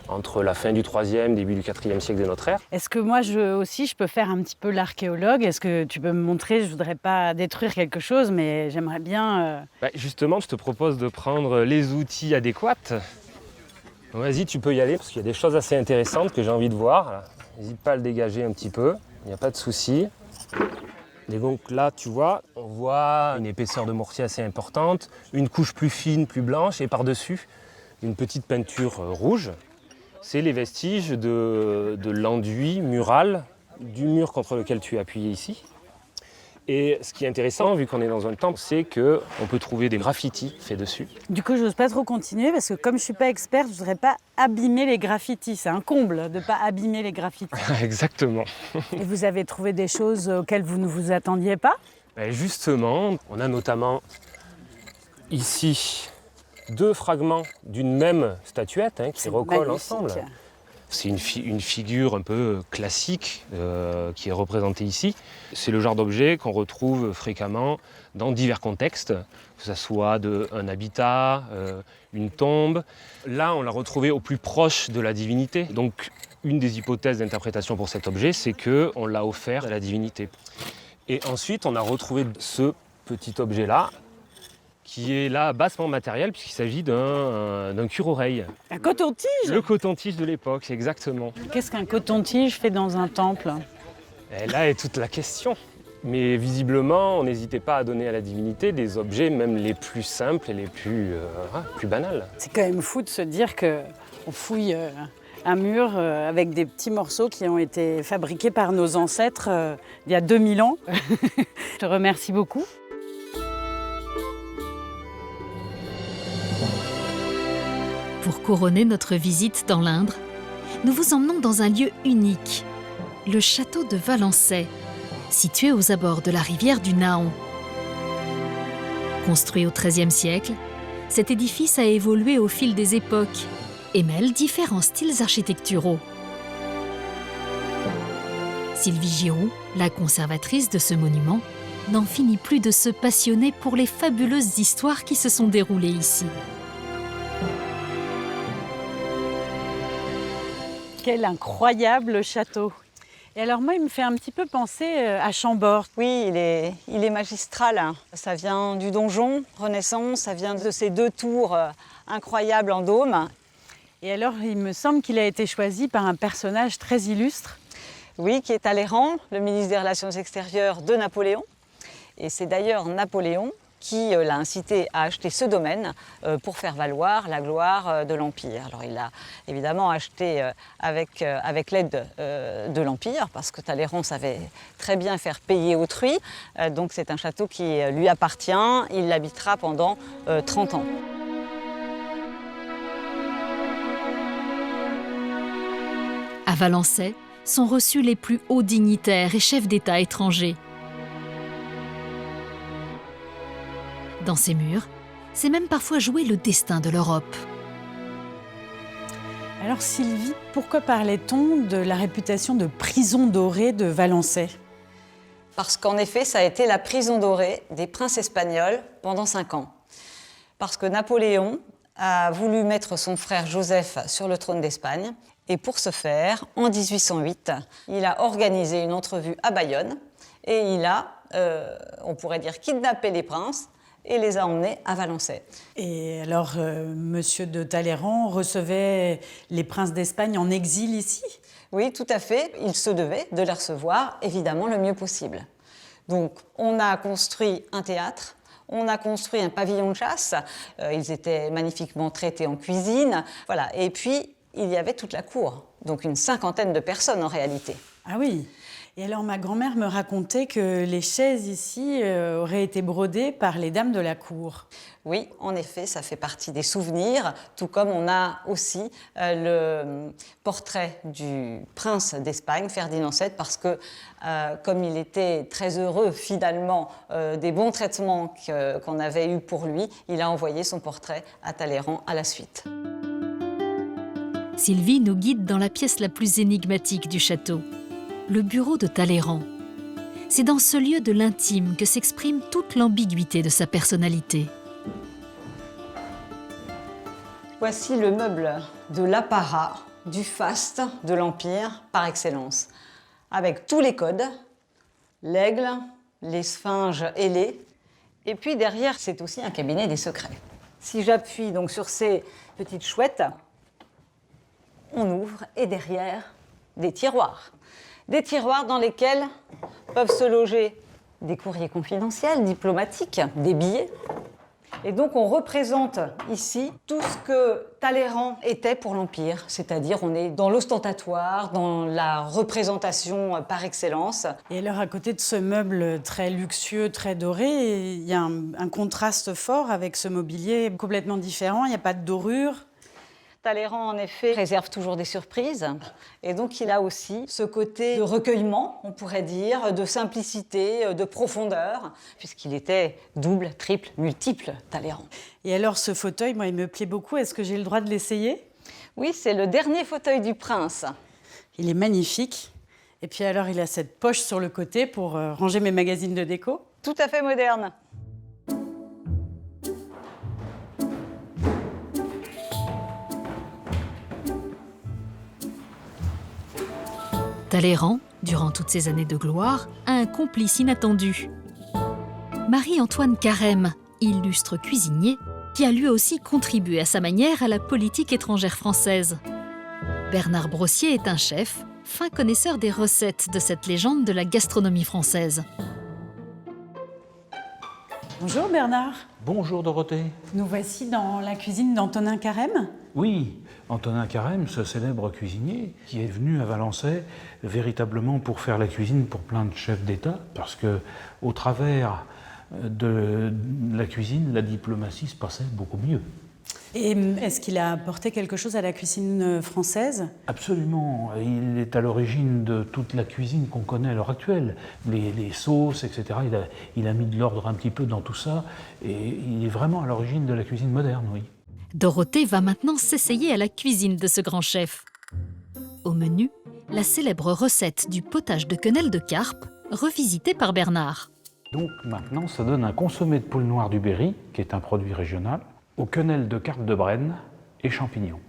entre la fin du 3e, début du 4e siècle de notre ère. Est-ce que moi aussi je peux faire un petit peu l'archéologue? Est-ce que tu peux me montrer? Je voudrais pas détruire quelque chose, mais j'aimerais bien... Justement, je te propose de prendre les outils adéquats. Vas-y, tu peux y aller parce qu'il y a des choses assez intéressantes que j'ai envie de voir. N'hésite pas à le dégager un petit peu, il n'y a pas de souci. Et donc là, tu vois, on voit une épaisseur de mortier assez importante, une couche plus fine, plus blanche, et par-dessus, une petite peinture rouge. C'est les vestiges de l'enduit mural du mur contre lequel tu es appuyé ici. Et ce qui est intéressant, vu qu'on est dans un temple, c'est qu'on peut trouver des graffitis faits dessus. Du coup, j'ose pas trop continuer parce que comme je suis pas experte, je voudrais pas abîmer les graffitis. C'est un comble de pas abîmer les graffitis. Exactement. Et vous avez trouvé des choses auxquelles vous ne vous attendiez pas? Justement, on a notamment ici 2 fragments d'une même statuette qui recollent ensemble. C'est une figure un peu classique qui est représentée ici. C'est le genre d'objet qu'on retrouve fréquemment dans divers contextes, que ce soit un habitat, une tombe. Là, on l'a retrouvé au plus proche de la divinité. Donc, une des hypothèses d'interprétation pour cet objet, c'est qu'on l'a offert à la divinité. Et ensuite, on a retrouvé ce petit objet-là, qui est là bassement matériel puisqu'il s'agit d'un cure-oreille. Un coton-tige? Le coton-tige de l'époque, exactement. Qu'est-ce qu'un coton-tige fait dans un temple? Et là est toute la question. Mais visiblement, on n'hésitait pas à donner à la divinité des objets même les plus simples et les plus banals. C'est quand même fou de se dire qu'on fouille un mur avec des petits morceaux qui ont été fabriqués par nos ancêtres il y a 2000 ans. Je te remercie beaucoup. Pour couronner notre visite dans l'Indre, nous vous emmenons dans un lieu unique, le château de Valençay, situé aux abords de la rivière du Naon. Construit au XIIIe siècle, cet édifice a évolué au fil des époques et mêle différents styles architecturaux. Sylvie Giroux, la conservatrice de ce monument, n'en finit plus de se passionner pour les fabuleuses histoires qui se sont déroulées ici. Quel incroyable château! Et alors moi, il me fait un petit peu penser à Chambord. Oui, il est magistral. Ça vient du donjon Renaissance, ça vient de ces 2 tours incroyables en dôme. Et alors, il me semble qu'il a été choisi par un personnage très illustre. Oui, qui est Talleyrand, le ministre des Relations extérieures de Napoléon. Et c'est d'ailleurs Napoléon qui l'a incité à acheter ce domaine pour faire valoir la gloire de l'Empire. Alors il l'a évidemment acheté avec l'aide de l'Empire, parce que Talleyrand savait très bien faire payer autrui. Donc c'est un château qui lui appartient, il l'habitera pendant 30 ans. À Valençay sont reçus les plus hauts dignitaires et chefs d'État étrangers. Dans ces murs, c'est même parfois jouer le destin de l'Europe. Alors Sylvie, pourquoi parlait-on de la réputation de prison dorée de Valençay? Parce qu'en effet, ça a été la prison dorée des princes espagnols pendant 5 ans. Parce que Napoléon a voulu mettre son frère Joseph sur le trône d'Espagne. Et pour ce faire, en 1808, il a organisé une entrevue à Bayonne et il a, on pourrait dire, kidnappé les princes et les a emmenés à Valençay. Et alors, Monsieur de Talleyrand recevait les princes d'Espagne en exil ici? Oui, tout à fait. Il se devait de les recevoir, évidemment, le mieux possible. Donc, on a construit un théâtre. On a construit un pavillon de chasse, ils étaient magnifiquement traités en cuisine, voilà. Et puis, il y avait toute la cour, donc une 50aine de personnes en réalité. Ah oui. Et alors, ma grand-mère me racontait que les chaises ici auraient été brodées par les dames de la cour. Oui, en effet, ça fait partie des souvenirs, tout comme on a aussi le portrait du prince d'Espagne, Ferdinand VII, parce que comme il était très heureux finalement des bons traitements qu'on avait eus pour lui, il a envoyé son portrait à Talleyrand à la suite. Sylvie nous guide dans la pièce la plus énigmatique du château, le bureau de Talleyrand. C'est dans ce lieu de l'intime que s'exprime toute l'ambiguïté de sa personnalité. Voici le meuble de l'apparat, du faste de l'Empire par excellence, avec tous les codes, l'aigle, les sphinges ailées, et puis derrière, c'est aussi un cabinet des secrets. Si j'appuie donc sur ces petites chouettes, on ouvre, et derrière, des tiroirs. Des tiroirs dans lesquels peuvent se loger des courriers confidentiels, diplomatiques, des billets. Et donc on représente ici tout ce que Talleyrand était pour l'Empire, c'est-à-dire on est dans l'ostentatoire, dans la représentation par excellence. Et alors à côté de ce meuble très luxueux, très doré, il y a un contraste fort avec ce mobilier complètement différent, il n'y a pas de dorure. Talleyrand, en effet, réserve toujours des surprises. Et donc, il a aussi ce côté de recueillement, on pourrait dire, de simplicité, de profondeur, puisqu'il était double, triple, multiple, Talleyrand. Et alors, ce fauteuil, moi, il me plaît beaucoup. Est-ce que j'ai le droit de l'essayer? Oui, c'est le dernier fauteuil du prince. Il est magnifique. Et puis alors, il a cette poche sur le côté pour ranger mes magazines de déco. Tout à fait moderne. Talleyrand, durant toutes ces années de gloire, a un complice inattendu. Marie-Antoine Carême, illustre cuisinier, qui a lui aussi contribué à sa manière à la politique étrangère française. Bernard Brossier est un chef, fin connaisseur des recettes de cette légende de la gastronomie française. Bonjour Bernard. Bonjour Dorothée. Nous voici dans la cuisine d'Antonin Carême. Oui, Antonin Carême, ce célèbre cuisinier qui est venu à Valençay véritablement pour faire la cuisine pour plein de chefs d'État, parce que au travers de la cuisine, la diplomatie se passait beaucoup mieux. Et est-ce qu'il a apporté quelque chose à la cuisine française? Absolument. Il est à l'origine de toute la cuisine qu'on connaît à l'heure actuelle. Les sauces, etc. Il a mis de l'ordre un petit peu dans tout ça. Et il est vraiment à l'origine de la cuisine moderne, oui. Dorothée va maintenant s'essayer à la cuisine de ce grand chef. Au menu, la célèbre recette du potage de quenelle de carpe, revisitée par Bernard. Donc maintenant, ça donne un consommé de poule noire du Berry, qui est un produit régional, aux quenelles de carpe de Brenne et champignons.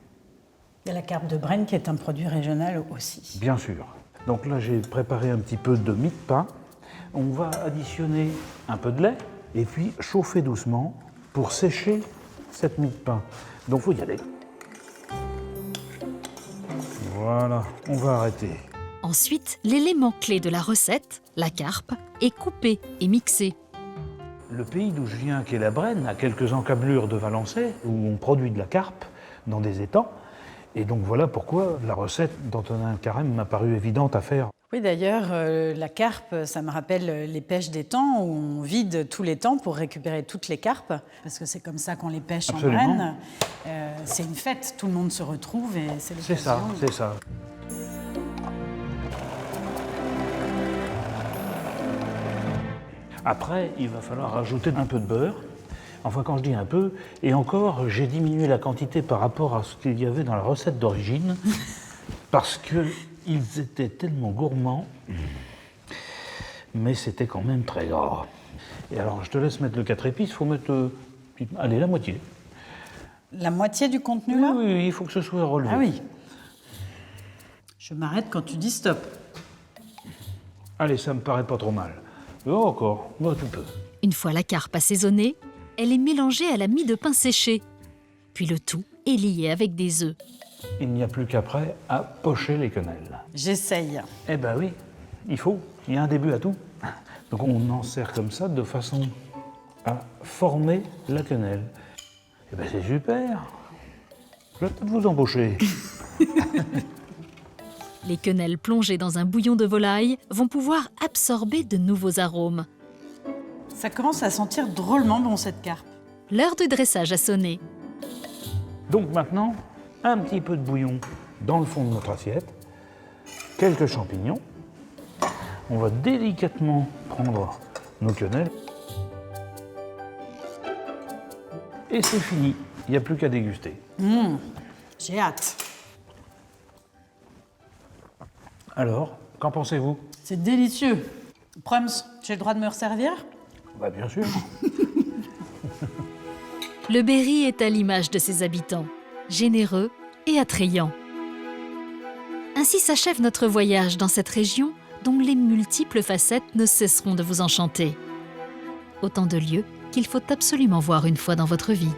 Il y a la carpe de Brenne qui est un produit régional aussi. Bien sûr. Donc là, j'ai préparé un petit peu de mie de pain. On va additionner un peu de lait et puis chauffer doucement pour sécher cette mie de pain. Donc il faut y aller. Voilà, on va arrêter. Ensuite, l'élément clé de la recette, la carpe, est coupé et mixé. Le pays d'où je viens, qui est la Brenne, a quelques encablures de Valençay, où on produit de la carpe dans des étangs. Et donc voilà pourquoi la recette d'Antonin Carême m'a paru évidente à faire. Oui, d'ailleurs, la carpe, ça me rappelle les pêches d'étang, où on vide tous les étangs pour récupérer toutes les carpes, parce que c'est comme ça qu'on les pêche. Absolument. En Brenne. C'est une fête, tout le monde se retrouve et c'est l'occasion. C'est ça, c'est ça. Après, il va falloir rajouter un peu de beurre Enfin, quand je dis un peu, et encore, j'ai diminué la quantité par rapport à ce qu'il y avait dans la recette d'origine, parce qu'ils étaient tellement gourmands, mais c'était quand même très gras. Et alors, je te laisse mettre le 4 épices, il faut mettre, allez, la moitié. La moitié du contenu, là? Oui, il faut que ce soit relevé. Ah oui. Je m'arrête quand tu dis stop. Allez, ça me paraît pas trop mal. Encore, un tout peu. Une fois la carpe assaisonnée, elle est mélangée à la mie de pain séché. Puis le tout est lié avec des œufs. Il n'y a plus qu'après à pocher les quenelles. J'essaye. Eh ben oui, il faut. Il y a un début à tout. Donc on en sert comme ça de façon à former la quenelle. Eh ben c'est super. Je vais peut-être vous embaucher. Les quenelles plongées dans un bouillon de volaille vont pouvoir absorber de nouveaux arômes. Ça commence à sentir drôlement bon, cette carpe. L'heure de dressage a sonné. Donc maintenant, un petit peu de bouillon dans le fond de notre assiette, quelques champignons. On va délicatement prendre nos quenelles. Et c'est fini, il n'y a plus qu'à déguster. J'ai hâte. Alors, qu'en pensez-vous? C'est délicieux. Prums, j'ai le droit de me resservir? Bah bien sûr. Le Berry est à l'image de ses habitants, généreux et attrayant. Ainsi s'achève notre voyage dans cette région dont les multiples facettes ne cesseront de vous enchanter. Autant de lieux qu'il faut absolument voir une fois dans votre vie.